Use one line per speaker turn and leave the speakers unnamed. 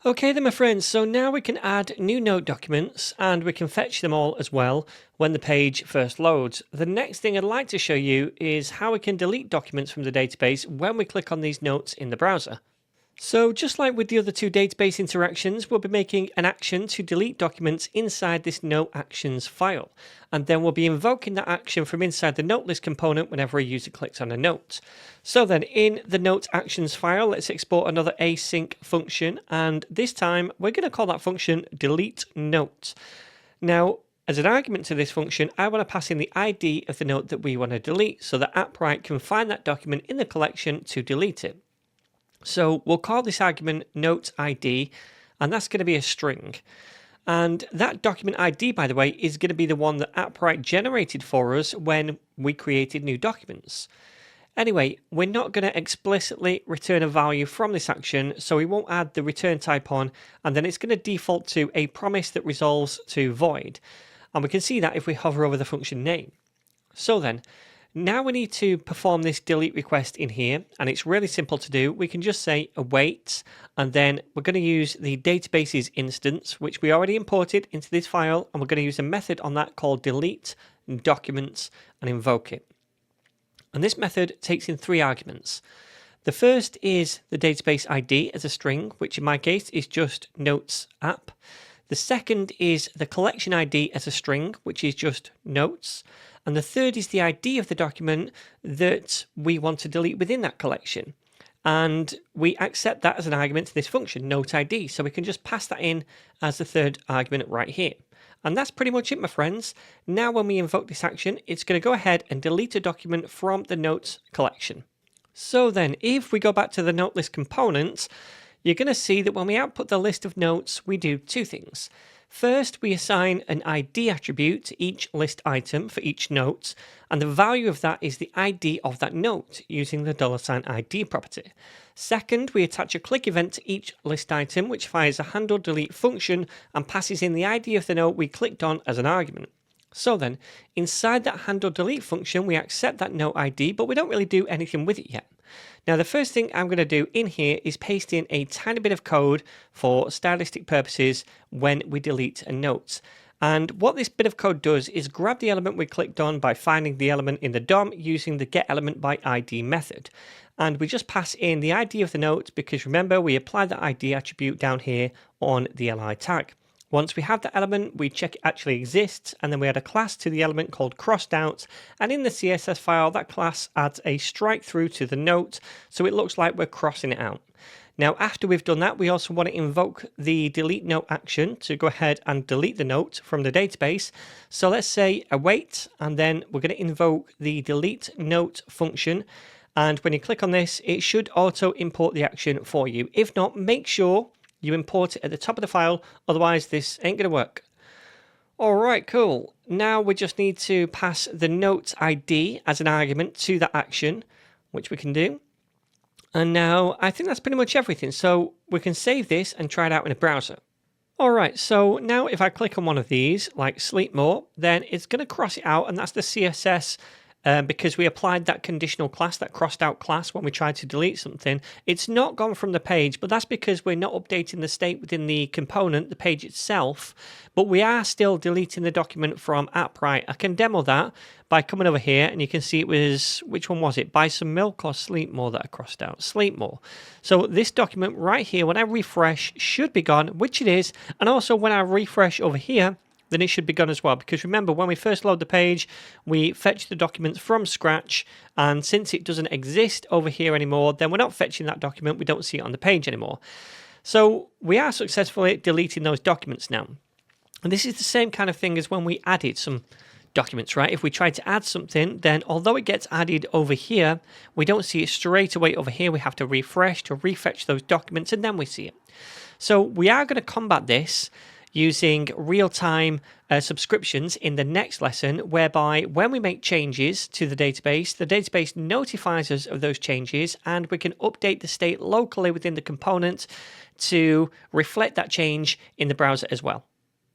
Okay then my friends, so now we can add new note documents and we can fetch them all as well when the page first loads. The next thing I'd like to show you is how we can delete documents from the database when we click on these notes in the browser. So just like with the other two database interactions, we'll be making an action to delete documents inside this note actions file. And then we'll be invoking that action from inside the note list component whenever a user clicks on a note. So then in the note actions file, let's export another async function. And this time we're going to call that function delete note. Now, as an argument to this function, I want to pass in the ID of the note that we want to delete so that Appwrite can find that document in the collection to delete it. So we'll call this argument note ID, and that's going to be a string. And that document ID, by the way, is going to be the one that Appwrite generated for us when we created new documents. Anyway, we're not going to explicitly return a value from this action, so we won't add the return type on, and then it's going to default to a promise that resolves to void. And we can see that if we hover over the function name. So then, now we need to perform this delete request in here, and it's really simple to do. We can just say await, and then we're going to use the databases instance, which we already imported into this file, and we're going to use a method on that called delete documents and invoke it. And this method takes in 3 arguments. The first is the database ID as a string, which in my case is just notes app. The second is the collection ID as a string, which is just notes. And the third is the ID of the document that we want to delete within that collection. And we accept that as an argument to this function, note ID. So we can just pass that in as the third argument right here. And that's pretty much it, my friends. Now when we invoke this action, it's going to go ahead and delete a document from the notes collection. So then if we go back to the note list component, you're going to see that when we output the list of notes, we do 2 things. First, we assign an ID attribute to each list item for each note, and the value of that is the ID of that note using the $ID property. Second, we attach a click event to each list item, which fires a handle delete function and passes in the ID of the note we clicked on as an argument. So then, inside that handle delete function, we accept that note ID, but we don't really do anything with it yet. Now, the first thing I'm going to do in here is paste in a tiny bit of code for stylistic purposes when we delete a note. And what this bit of code does is grab the element we clicked on by finding the element in the DOM using the getElementById method. And we just pass in the ID of the note because remember, we applied that ID attribute down here on the li tag. Once we have that element, we check it actually exists, and then we add a class to the element called crossed-out, and in the CSS file, that class adds a strike through to the note, so it looks like we're crossing it out. Now, after we've done that, we also want to invoke the delete note action to go ahead and delete the note from the database. So let's say await, and then we're going to invoke the delete note function. And when you click on this, it should auto import the action for you. If not, make sure you import it at the top of the file, otherwise this ain't going to work. Alright, cool. Now we just need to pass the note ID as an argument to that action, which we can do. And now I think that's pretty much everything. So we can save this and try it out in a browser. Alright, so now if I click on one of these, like sleep more, then it's going to cross it out, and that's the CSS because we applied that conditional class, that crossed out class, when we tried to delete something. It's not gone from the page, but that's because we're not updating the state within the component, the page itself, but we are still deleting the document from Appwrite. I can demo that by coming over here, and you can see it was, which one was it? Buy some milk or sleep more that I crossed out? Sleep more. So this document right here, when I refresh, should be gone, which it is, and also when I refresh over here, then it should be gone as well. Because remember, when we first load the page, we fetch the documents from scratch, and since it doesn't exist over here anymore, then we're not fetching that document, we don't see it on the page anymore. So we are successfully deleting those documents now. And this is the same kind of thing as when we added some documents, right? If we try to add something, then although it gets added over here, we don't see it straight away over here. We have to refresh to refetch those documents, and then we see it. So we are going to combat this using real-time subscriptions in the next lesson, whereby when we make changes to the database notifies us of those changes, and we can update the state locally within the component to reflect that change in the browser as well.